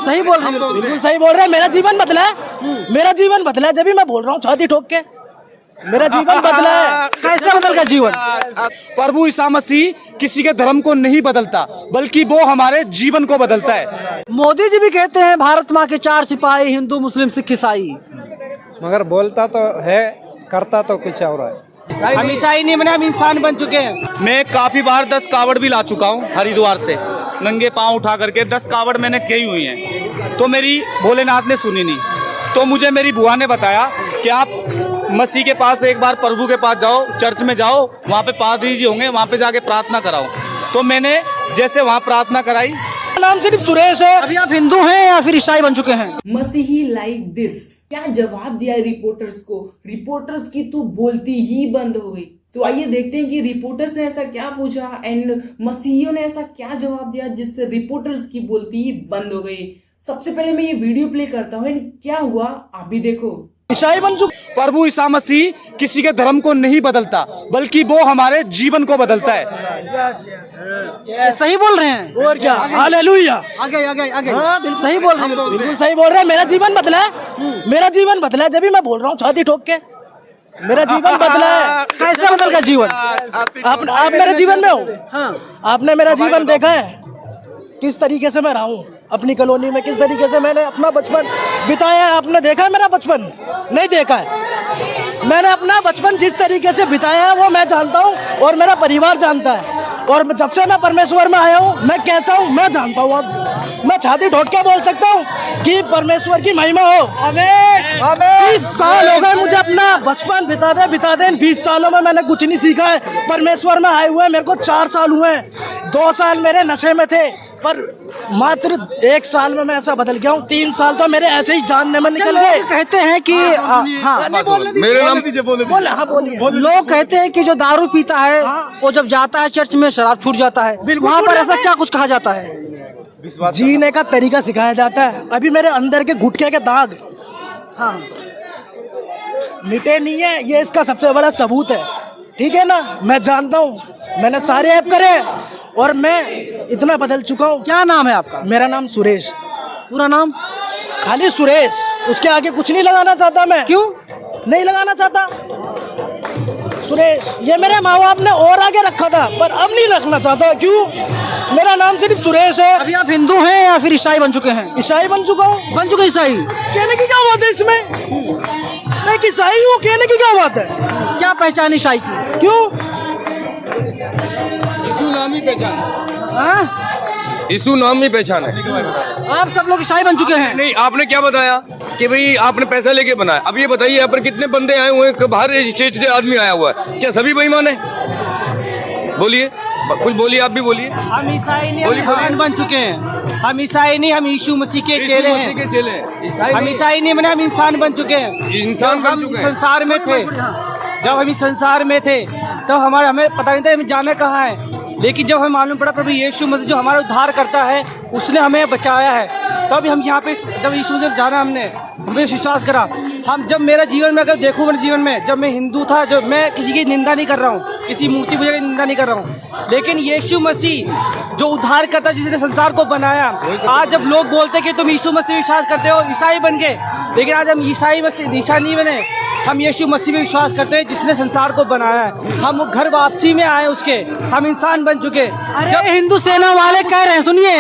सही बोल रहे हैं, बिल्कुल सही बोल रहे हैं। मेरा जीवन बदला है, मेरा जीवन बदला है, जब भी मैं बोल रहा हूँ छाती ठोक के। मेरा जीवन बदला है। कैसे बदल गया जीवन? प्रभु ईसा मसीह किसी के धर्म को नहीं बदलता, बल्कि वो हमारे जीवन को बदलता है। मोदी जी भी कहते हैं भारत माँ के 4 सिपाही, हिंदू, मुस्लिम, सिख, ईसाई। मगर बोलता तो है, करता तो कुछ और है। हम ईसाई नहीं बने, हम इंसान बन चुके हैं। मैं काफी बार 10 कावड़ भी ला चुका हूँ हरिद्वार से, नंगे पांव उठा करके 10 कावड़ मैंने की हुई हैं, तो मेरी भोलेनाथ ने सुनी नहीं। तो मुझे मेरी बुआ ने बताया कि आप मसीह के पास एक बार, प्रभु के पास जाओ, चर्च में जाओ, वहाँ पे पादरी जी होंगे, वहाँ पे जाके प्रार्थना कराओ। तो मैंने जैसे वहाँ प्रार्थना कराई। नाम सिर्फ सुरेश है। अभी आप हिंदू हैं या फिर ईसाई बन चुके हैं? मसीही लाइक दिस, क्या जवाब दिया रिपोर्टर्स को? रिपोर्टर्स की तो बोलती ही बंद हो गई। तो आइए देखते हैं कि रिपोर्टर्स ने ऐसा क्या पूछा एंड मसीहियों ने ऐसा क्या जवाब दिया जिससे रिपोर्टर्स की बोलती ही बंद हो गई। सबसे पहले मैं ये वीडियो प्ले करता हूँ एंड क्या हुआ आप भी देखो। ईसाई बन चुके। प्रभु ईसा मसीह किसी के धर्म को नहीं बदलता, बल्कि वो हमारे जीवन को बदलता है। सही बोल रहे हैं। और क्या? हालेलुया। आगे आगे आगे। हाँ, सही बोल रहे हैं, बिल्कुल सही बोल रहे हैं। मेरा जीवन बदला है, मेरा जीवन बदला है, जब भी मैं बोल रहा हूँ छाती ठोक के। मेरा जीवन बदला है। कैसे बदल गया जीवन? आप मेरे जीवन में हो। हाँ, आपने मेरा जीवन देखा है, किस तरीके से मैं रहा हूँ अपनी कॉलोनी में, किस तरीके से मैंने अपना बचपन बिताया है। आपने देखा है मेरा बचपन? नहीं देखा है। मैंने अपना बचपन जिस तरीके से बिताया है वो मैं जानता हूँ और मेरा परिवार जानता है। और जब से मैं परमेश्वर में आया हूँ, मैं कैसा हूँ मैं जानता हूँ। अब मैं छाती ठोक के बोल सकता हूँ कि परमेश्वर की महिमा हो। आमीन। 20 साल हो गए मुझे अपना बचपन बिता दे। 20 सालों में मैंने कुछ नहीं सीखा है। परमेश्वर में आए हुए मेरे को 4 साल हुए हैं। 2 साल मेरे नशे में थे, पर मात्र 1 साल में मैं ऐसा बदल गया हूँ। 3 साल तो मेरे ऐसे ही जानने में निकल गए। कहते हैं कि मेरे नाम बोलिए। लोग कहते हैं कि जो दारू पीता है वो जब जाता है चर्च में शराब छूट जाता है। वहाँ पर ऐसा क्या कुछ कहा जाता है? जीने का तरीका सिखाया जाता है। अभी मेरे अंदर के घुटके के दाग मिटे नहीं है, ये इसका सबसे बड़ा सबूत है। ठीक है ना, मैं जानता हूँ, मैंने सारे ऐप करे और मैं इतना बदल चुका हूँ। क्या नाम है आपका? मेरा नाम सुरेश। पूरा नाम? खाली सुरेश, उसके आगे कुछ नहीं लगाना चाहता मैं। क्यों नहीं लगाना चाहता? सुरेश ये मेरे माँ बाप ने और आगे रखा था, पर अब नहीं रखना चाहता। क्यों? मेरा नाम सिर्फ सुरेश है। अभी आप हिंदू हैं या फिर ईसाई बन चुके हैं? ईसाई बन चुका हूँ। बन चुके ईसाई? कहने की क्या बात है इसमें? मैं ईसाई हूँ, कहने की क्या बात है? क्या पहचान ईसाई की? क्यों? यीशु नाम ही पहचान हाँ? यीशु नाम ही पहचान है। आप सब लोग ईसाई बन चुके हैं? नहीं, आपने क्या बताया कि भाई आपने पैसा लेके बनाया। अब ये बताइए यहाँ पर कितने बंदे आए हुए हैं, बाहर स्टेज से आदमी आया हुआ है, क्या सभी बेईमान है? बोलिए, कुछ बोलिए, आप भी बोलिए। हम ईसाई नहीं, हम इंसान बन चुके हैं। हम ईसाई नहीं, हम यीशु मसीह के चेले हैं। हम ईसाई नहीं बने, हम इंसान बन चुके हैं। इंसान बन चुके हैं। संसार में थे, जब हम इस संसार में थे तो हमें पता नहीं था हमें जाना कहाँ है। लेकिन जब हमें मालूम पड़ा प्रभु यीशु मसीह जो हमारा उद्धार करता है, उसने हमें बचाया है, तब हम यहाँ पे जब यीशु से जाना हमने विश्वास करा। हम जब मेरा जीवन में अगर देखूँ, मेरे जीवन में जब मैं हिंदू था, जो मैं किसी की निंदा नहीं कर रहा हूँ, किसी मूर्ति पूजा की निंदा नहीं कर रहा हूँ, लेकिन यीशु मसीह जो उद्धार करता, जिसने संसार को बनाया, आज जब लोग बोलते कि तुम यीशु मसीह विश्वास करते हो, ईसाई बन गए, लेकिन आज हम ईसाई नहीं बने, हम यीशु मसीह में विश्वास करते हैं जिसने संसार को बनाया है। हम घर वापसी में आए उसके, हम इंसान बन चुके। जब हिंदू सेना वाले कह रहे हैं, सुनिए,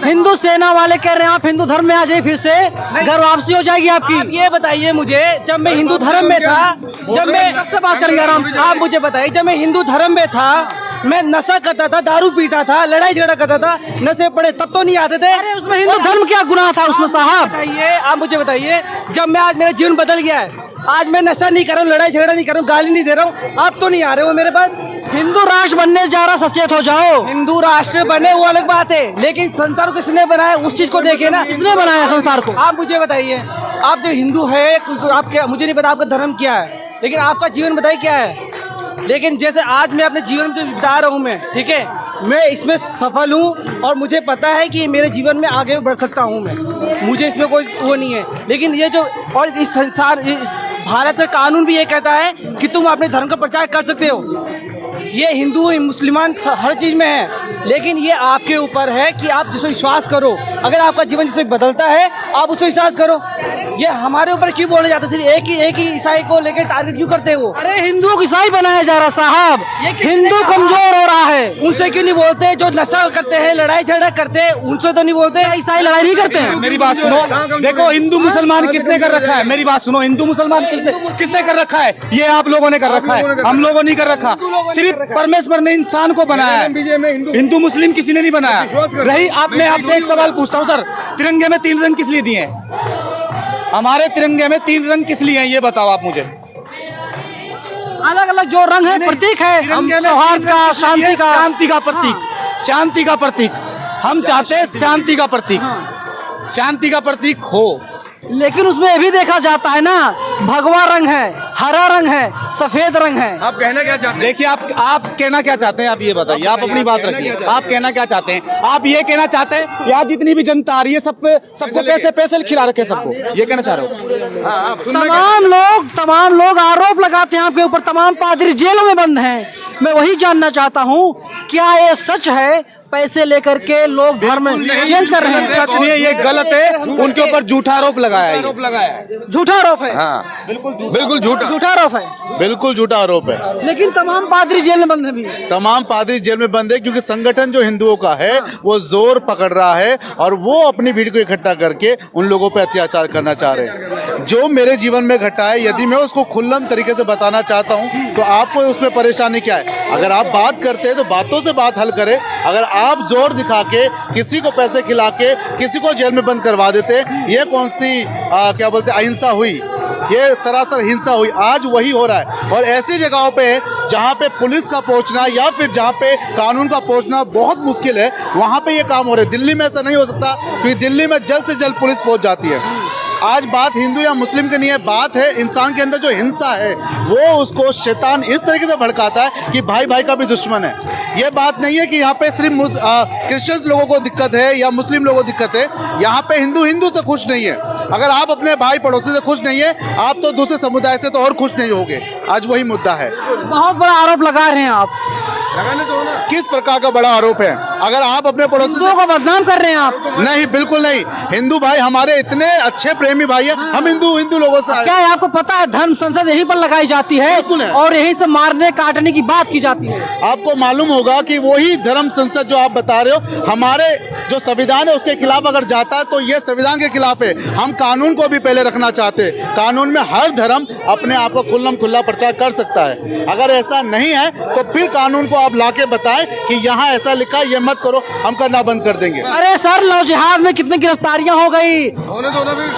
हिंदू सेना वाले कह रहे हैं आप हिंदू धर्म में आ जाइए, फिर से घर वापसी हो जाएगी आपकी। आप ये बताइए मुझे, जब मैं हिंदू धर्म में था, जब मैं सबसे बात करेंगे आराम से, आप मुझे बताइए, जब मैं हिंदू धर्म में था, मैं नशा करता था, दारू पीता था, लड़ाई झगड़ा करता था, नशे पड़े तब तो नहीं आते थे। अरे उसमें हिंदू धर्म क्या गुनाह था उसमें साहब? बताइए, आप मुझे बताइए, जब मैं आज मेरा जीवन बदल गया है, आज मैं नशा नहीं कर रहा हूँ, लड़ाई झगड़ा नहीं कर रहा हूँ, गाली नहीं दे रहा हूँ, आप तो नहीं आ रहे हो मेरे पास। हिंदू राष्ट्र बनने जा रहा, सचेत हो जाओ। हिंदू राष्ट्र बने वो अलग बात है, लेकिन संसार को किसने बनाया उस चीज को देखे ना। किसने बनाया संसार को? आप मुझे बताइए, आप जो हिंदू है, आप क्या, मुझे नहीं पता आपका धर्म क्या है, लेकिन आपका जीवन बताइए क्या है। लेकिन जैसे आज मैं अपने जीवन में जो बिता रहा हूँ मैं, ठीक है, मैं इसमें सफल हूँ और मुझे पता है कि मेरे जीवन में आगे बढ़ सकता हूँ मैं, मुझे इसमें कोई वो नहीं है। लेकिन ये जो, और इस संसार, भारत का कानून भी ये कहता है कि तुम अपने धर्म का प्रचार कर सकते हो, ये हिंदू मुसलमान हर चीज़ में है, लेकिन ये आपके ऊपर है कि आप जिस पर विश्वास करो। अगर आपका जीवन जिससे बदलता है आप उस पर विश्वास करो। ये हमारे ऊपर क्यों बोले जाते हैं? सिर्फ एक ही ईसाई को लेकर टारगेट क्यों करते हैं वो? अरे हिंदुओं को ईसाई बनाया जा रहा साहब, हिंदू कमजोर हो रहा है। उनसे क्यों नहीं बोलते? जो नशा करते हैं, लड़ाई झगड़ा करते हैं, उनसे तो नहीं बोलते? ईसाई लड़ाई नहीं करते हैं। मेरी बात सुनो, देखो हिंदू मुसलमान किसने कर रखा है? मेरी बात सुनो, हिंदू मुसलमान किसने कर रखा है? ये आप लोगों ने कर रखा है, हम लोगों ने कर रखा। सिर्फ परमेश्वर ने इंसान को बनाया है, हिंदू मुस्लिम किसी ने नहीं बनाया। रही आपने आपसे एक सवाल पूछता हूँ सर, तिरंगे में 3 रंग किस लिए दिए हैं? हमारे तिरंगे में 3 रंग किस लिए हैं ये बताओ आप मुझे। अलग अलग जो रंग है प्रतीक है, सौहार्द का, शांति का, शांति का प्रतीक, शांति का प्रतीक। हम चाहते हैं शांति का प्रतीक, शांति का प्रतीक हो। लेकिन उसमें ये भी देखा जाता है ना, भगवा रंग है, हरा रंग है, सफेद रंग है। आप कहना क्या चाहते हैं? देखिए आप कहना क्या चाहते हैं, आप ये बताइए, आप अपनी बात रखिए। आप कहना क्या चाहते हैं? आप ये कहना चाहते हैं यहाँ जितनी भी जनता आ रही है सबको पैसे खिला रखे सबको, ये कहना चाह रहे हो? तमाम लोग आरोप लगाते हैं आपके ऊपर, तमाम पादरी जेलों में बंद हैं। मैं वही जानना चाहता हूँ, क्या ये सच है पैसे लेकर के लोग धर्म चेंज कर रहे हैं? सच नहीं है, ये गलत है। उनके ऊपर झूठा आरोप लगाया है। झूठा आरोप है। हाँ बिल्कुल झूठा आरोप है, बिल्कुल झूठा आरोप है। लेकिन तमाम पादरी जेल में बंद है भी। तमाम पादरी जेल में बंद है क्योंकि संगठन जो हिंदुओं का है वो जोर पकड़ रहा है और वो अपनी भीड़ को इकट्ठा करके उन लोगों पे अत्याचार करना चाह रहे हैं। जो मेरे जीवन में घटा है, यदि मैं उसको खुल्लम तरीके से बताना चाहता हूँ तो आपको उसमें परेशानी क्या है? अगर आप बात करते हैं तो बातों से बात हल करें। अगर आप जोर दिखा के किसी को पैसे खिला के किसी को जेल में बंद करवा देते, ये कौन सी क्या बोलते हैं अहिंसा हुई? ये सरासर हिंसा हुई। आज वही हो रहा है और ऐसी जगहों पे जहाँ पे पुलिस का पहुंचना या फिर जहाँ पे कानून का पहुंचना बहुत मुश्किल है, वहाँ पे ये काम हो रहे हैं। दिल्ली में ऐसा नहीं हो सकता क्योंकि दिल्ली में जल्द से जल्द पुलिस पहुंच जाती है। आज बात हिंदू या मुस्लिम की नहीं है, बात है इंसान के अंदर जो हिंसा है, वो उसको शैतान इस तरीके से भड़काता है कि भाई भाई का भी दुश्मन है। ये बात नहीं है कि यहाँ पे सिर्फ क्रिश्चियंस लोगों को दिक्कत है या मुस्लिम लोगों को दिक्कत है। यहाँ पे हिंदू से खुश नहीं है। अगर आप अपने भाई पड़ोसी से खुश नहीं है, आप तो दूसरे समुदाय से तो और खुश नहीं होगे। आज वही मुद्दा है। बहुत बड़ा आरोप लगा रहे हैं आप। किस प्रकार का बड़ा आरोप है? अगर आप अपने पड़ोसी को बदनाम कर रहे हैं आप। नहीं, बिल्कुल नहीं। हिंदू भाई हमारे इतने अच्छे प्रेमी भाई है, हम हिंदू लोगों से। क्या है आपको पता है धर्म संसद यहीं पर लगाई जाती है और यहीं से मारने काटने की बात की जाती है। आपको मालूम होगा कि वही धर्म संसद जो आप बता रहे हो, हमारे जो संविधान है उसके खिलाफ अगर जाता है तो ये संविधान के खिलाफ है। हम कानून को भी पहले रखना चाहते हैं। कानून में हर धर्म अपने आप को खुल्लम खुल्ला प्रचार कर सकता है। अगर ऐसा नहीं है तो फिर कानून को आप लाके बताएं कि यहाँ ऐसा लिखा, ये मत करो, हम करना बंद कर देंगे। अरे सर, लव जिहाद में कितनी गिरफ्तारियां हो गई।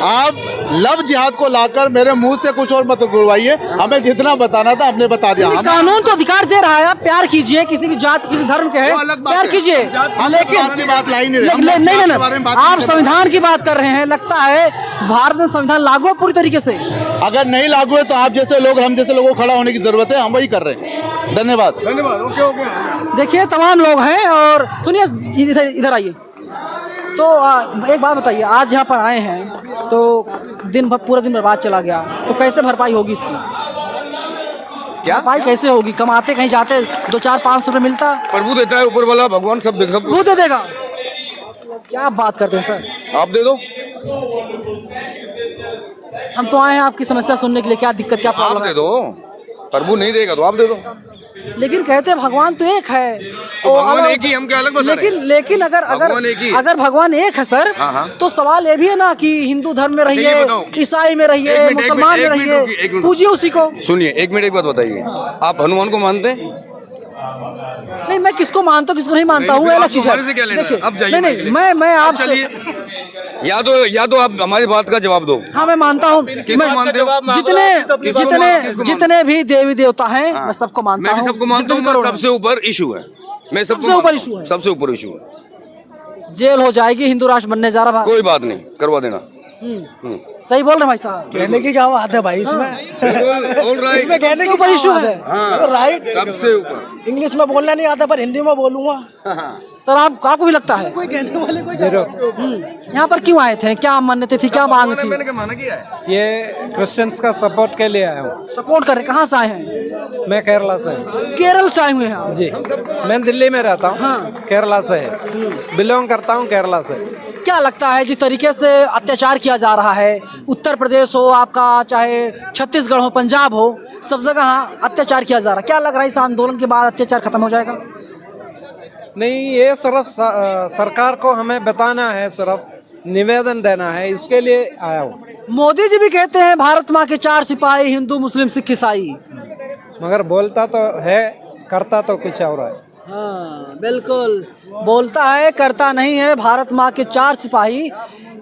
आप लव जिहाद को लाकर मेरे मुंह से कुछ और मत बुलवाइए। हमें जितना बताना था हमने बता दिया। कानून तो अधिकार दे रहा है, आप प्यार कीजिए, किसी भी जात किसी धर्म के है प्यार कीजिए, लेकिन बात लाई नहीं, आप संविधान की बात कर रहे हैं। लगता है भारत में संविधान लागू है पूरी तरीके से। अगर नहीं लागू है तो आप जैसे लोग, हम जैसे लोगों को खड़ा होने की जरूरत है। हम वही कर रहे हैं। धन्यवाद। ओके। देखिए तमाम लोग हैं और सुनिए, इधर आइए। तो एक बात बताइए, आज यहाँ पर आए हैं तो दिन भर पूरा दिन बर्बाद चला गया, तो कैसे भरपाई होगी इसकी? क्या भरपाई कैसे होगी? कमाते कहीं जाते 2-4-5 रुपए मिलता, प्रभु देता है, ऊपर वाला भगवान सब प्रभु दे देगा। क्या बात करते हैं सर? आप दे दो। हम तो आए हैं आपकी समस्या सुनने के लिए। क्या दिक्कत, क्या आप प्रॉब्लम दे है? दो। प्रभु नहीं देगा तो आप दे दो। लेकिन कहते हैं भगवान तो एक है। तो भगवान एक ही, हम क्या अलग बता रहे हैं? लेकिन अगर भगवान एक है सर, तो सवाल ये भी है ना कि हिंदू धर्म में रहिए, ईसाई में रहिए, मुसलमान में रहिए, पूजिए उसी को। सुनिए, एक मिनट, एक बात बताइए, आप हनुमान को मानते हैं? नहीं, मैं किसको मानता हूँ किसको नहीं मानता हूँ, अलग चीज है। देखिए, नहीं, मैं आपसे या तो आप हमारी बात का जवाब दो। हाँ, मैं मानता हूँ। जितने भी देवी देवता हैं मैं सबको मानता हूँ। मैं सबको मानता हूँ। सबसे ऊपर इशू है, मैं सबसे ऊपर इशू है। सबसे ऊपर इशू है। जेल हो जाएगी, हिंदू राष्ट्र बनने जा रहा है। कोई बात नहीं, करवा देना। सही बोल रहे हैं भाई साहब। कहने की क्या बात है भाई इसमें, इसमें कहने की कोई इशू है। राइट, सबसे ऊपर इंग्लिश में बोलना नहीं आता पर हिंदी में बोलूंगा। सर आपको भी लगता है कोई कहने वाले कोई यहाँ पर क्यों आए थे, क्या मान्यता थी, क्या मांग थी? मैंने क्या माना किया है? ये क्रिश्चियंस का सपोर्ट के लिए आया हूँ। सपोर्ट कर रहे, कहाँ से आए हैं? मैं केरला से। केरल से आए हुए हैं आप? जी, मैं दिल्ली में रहता हूँ। हाँ। केरला से बिलोंग करता हूँ, केरला से। क्या लगता है जिस तरीके से अत्याचार किया जा रहा है, उत्तर प्रदेश हो आपका, चाहे छत्तीसगढ़ हो, पंजाब हो, सब जगह अत्याचार किया जा रहा है, क्या लग रहा है इस आंदोलन के बाद अत्याचार खत्म हो जाएगा? नहीं, ये सिर्फ सरकार को हमें बताना है, सिर्फ निवेदन देना है, इसके लिए आया हूँ। मोदी जी भी कहते हैं भारत माँ के 4 सिपाही, हिंदू मुस्लिम सिख ईसाई। मगर बोलता तो है, करता तो कुछ और है। हाँ बिल्कुल, बोलता है करता नहीं है। भारत माँ के 4 सिपाही,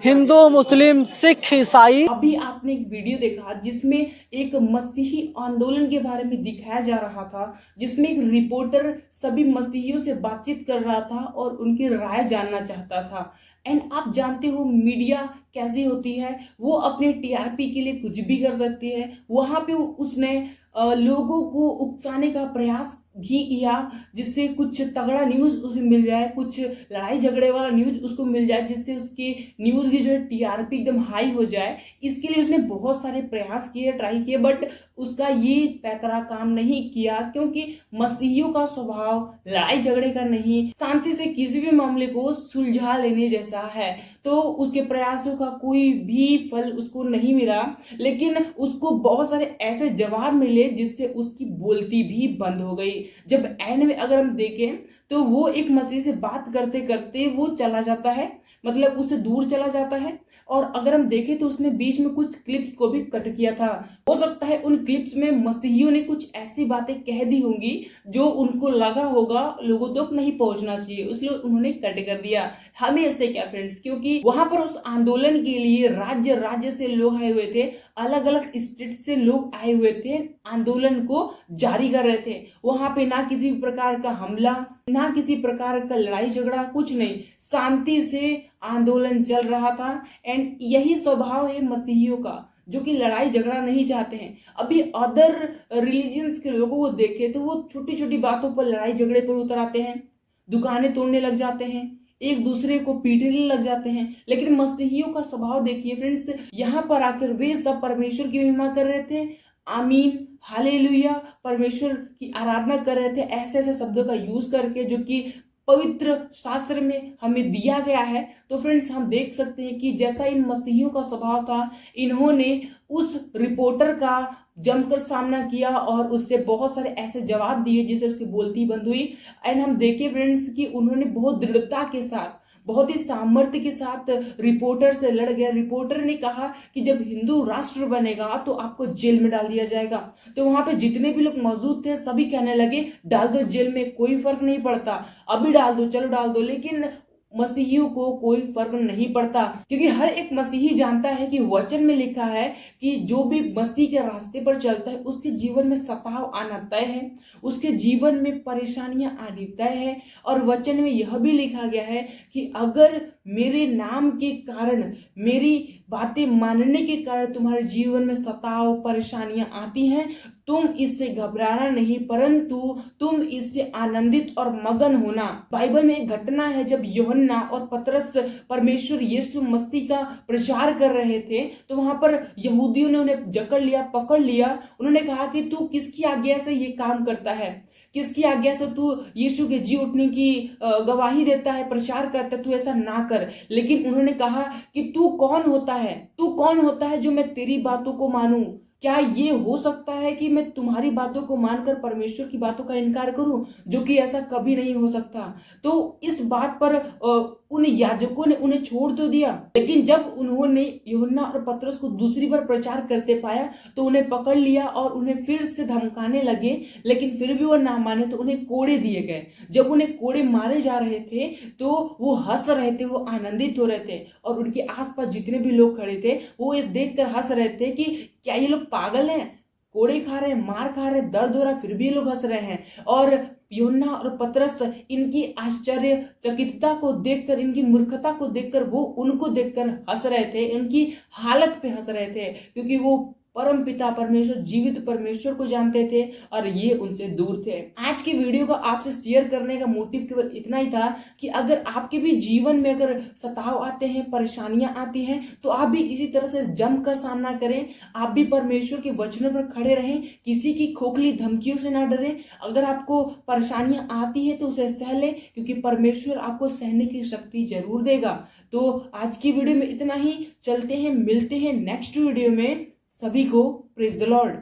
हिंदू मुस्लिम सिख ईसाई। अभी आपने एक वीडियो देखा जिसमें एक मसीही आंदोलन के बारे में दिखाया जा रहा था, जिसमें एक रिपोर्टर सभी मसीहियों से बातचीत कर रहा था और उनकी राय जानना चाहता था। एंड आप जानते हो मीडिया कैसी होती है, वो अपने टीआरपी के लिए कुछ भी कर सकती है। वहां पे उसने लोगों को उकसाने का प्रयास भी किया, जिससे कुछ तगड़ा न्यूज़ उसे मिल जाए, कुछ लड़ाई झगड़े वाला न्यूज़ उसको मिल जाए, जिससे उसकी न्यूज़ की जो है टीआरपी एकदम हाई हो जाए। इसके लिए उसने बहुत सारे प्रयास किए, ट्राई किए, बट उसका ये पैतरा काम नहीं किया, क्योंकि मसीहियों का स्वभाव लड़ाई झगड़े का नहीं, शांति से किसी भी मामले को सुलझा लेने जैसा है। तो उसके प्रयासों का कोई भी फल उसको नहीं मिला, लेकिन उसको बहुत सारे ऐसे जवाब मिले जिससे उसकी बोलती भी बंद हो गई। जब एंड में अगर हम देखें तो वो एक मसीह से बात करते करते वो चला जाता है, मतलब उससे दूर चला जाता है। और अगर हम देखें तो उसने बीच में कुछ क्लिप्स को भी कट किया था। हो सकता है उन क्लिप्स में मसीहियों ने कुछ ऐसी बातें कह दी होंगी जो उनको लगा होगा लोगों तक नहीं पहुंचना चाहिए, इसलिए उन्होंने कट कर दिया। हमें इससे क्या फ्रेंड्स, क्योंकि वहां पर उस आंदोलन के लिए राज्य राज्य से लोग आए हुए थे, अलग अलग स्टेट से लोग आए हुए थे, आंदोलन को जारी कर रहे थे। वहां पे ना किसी प्रकार का हमला, ना किसी प्रकार का लड़ाई झगड़ा, कुछ नहीं, शांति से आंदोलन चल रहा था। एंड यही स्वभाव है मसीहियों का, जो कि लड़ाई झगड़ा नहीं चाहते हैं। अभी अदर रिलीजियंस के लोगों को देखे तो वो छोटी छोटी बातों पर लड़ाई झगड़े पर उतर आते हैं, दुकानें तोड़ने लग जाते हैं, एक दूसरे को पीटने लग जाते हैं। लेकिन मसीहियों का स्वभाव देखिए फ्रेंड्स, यहाँ पर आकर वे सब परमेश्वर की महिमा कर रहे थे, आमीन, हालेलुया, परमेश्वर की आराधना कर रहे थे, ऐसे ऐसे शब्दों का यूज करके जो कि पवित्र शास्त्र में हमें दिया गया है। तो फ्रेंड्स हम देख सकते हैं कि जैसा इन मसीहियों का स्वभाव था, इन्होंने उस रिपोर्टर का जमकर सामना किया और उससे बहुत सारे ऐसे जवाब दिए जिससे उसकी बोलती बंद हुई। एंड हम देखें फ्रेंड्स कि उन्होंने बहुत दृढ़ता के साथ, बहुत ही सामर्थ्य के साथ रिपोर्टर से लड़ गया। रिपोर्टर ने कहा कि जब हिंदू राष्ट्र बनेगा तो आपको जेल में डाल दिया जाएगा। तो वहां पे जितने भी लोग मौजूद थे सभी कहने लगे डाल दो जेल में, कोई फर्क नहीं पड़ता, अभी डाल दो, चलो डाल दो। लेकिन मसीहियों को कोई फर्क नहीं पड़ता, क्योंकि हर एक मसीही जानता है कि वचन में लिखा है कि जो भी मसीह के रास्ते पर चलता है उसके जीवन में सताव आना तय है, उसके जीवन में परेशानियां आनी तय है। और वचन में यह भी लिखा गया है कि अगर मेरे नाम के कारण, मेरी बातें मानने के कारण तुम्हारे जीवन में सताव परेशानियां आती हैं, तुम इससे घबराना नहीं, परंतु तुम इससे आनंदित और मगन होना। बाइबल में एक घटना है जब यूहन्ना और पतरस परमेश्वर यीशु मसीह का प्रचार कर रहे थे, तो वहां पर यहूदियों ने उन्हें जकड़ लिया, पकड़ लिया। उन्होंने कहा कि तू किसकी आज्ञा से ये काम करता है, किसकी आज्ञा से तू यीशु के जी उठने की गवाही देता है, प्रचार करता है, तू ऐसा ना कर। लेकिन उन्होंने कहा कि तू कौन होता है, तू कौन होता है जो मैं तेरी बातों को मानूं? क्या ये हो सकता है कि मैं तुम्हारी बातों को मानकर परमेश्वर की बातों का इनकार करूं? जो कि ऐसा कभी नहीं हो सकता। तो इस बात पर उन याजकों ने उन्हें छोड़ तो दिया, लेकिन जब उन्होंने यूहन्ना और पतरस को दूसरी बार प्रचार करते पाया तो उन्हें पकड़ लिया और उन्हें फिर से धमकाने लगे। लेकिन फिर भी वो ना माने तो उन्हें कोड़े दिए गए। जब उन्हें कोड़े मारे जा रहे थे तो वो हंस रहे थे, वो आनंदित हो रहे थे, और उनके आसपास जितने भी लोग खड़े थे वो ये देखकर हंस रहे थे कि क्या ये लोग पागल हैं, कोड़े खा रहे हैं, मार खा रहे हैं, दर्द हो रहा है, फिर भी ये लोग हंस रहे हैं। और यूहन्ना और पतरस इनकी आश्चर्यचकितता को देखकर, इनकी मूर्खता को देखकर, वो उनको देखकर हंस रहे थे, इनकी हालत पे हंस रहे थे, क्योंकि वो परम पिता परमेश्वर, जीवित परमेश्वर को जानते थे और ये उनसे दूर थे। आज की वीडियो को आपसे शेयर करने का मोटिव केवल इतना ही था कि अगर आपके भी जीवन में अगर सताव आते हैं, परेशानियां आती हैं, तो आप भी इसी तरह से जमकर सामना करें। आप भी परमेश्वर के वचनों पर खड़े रहें, किसी की खोखली धमकियों से ना डरें। अगर आपको परेशानियां आती है तो उसे सह लें, क्योंकि परमेश्वर आपको सहने की शक्ति जरूर देगा। तो आज की वीडियो में इतना ही। चलते हैं, मिलते हैं नेक्स्ट वीडियो में। सभी को प्रेज द लॉर्ड।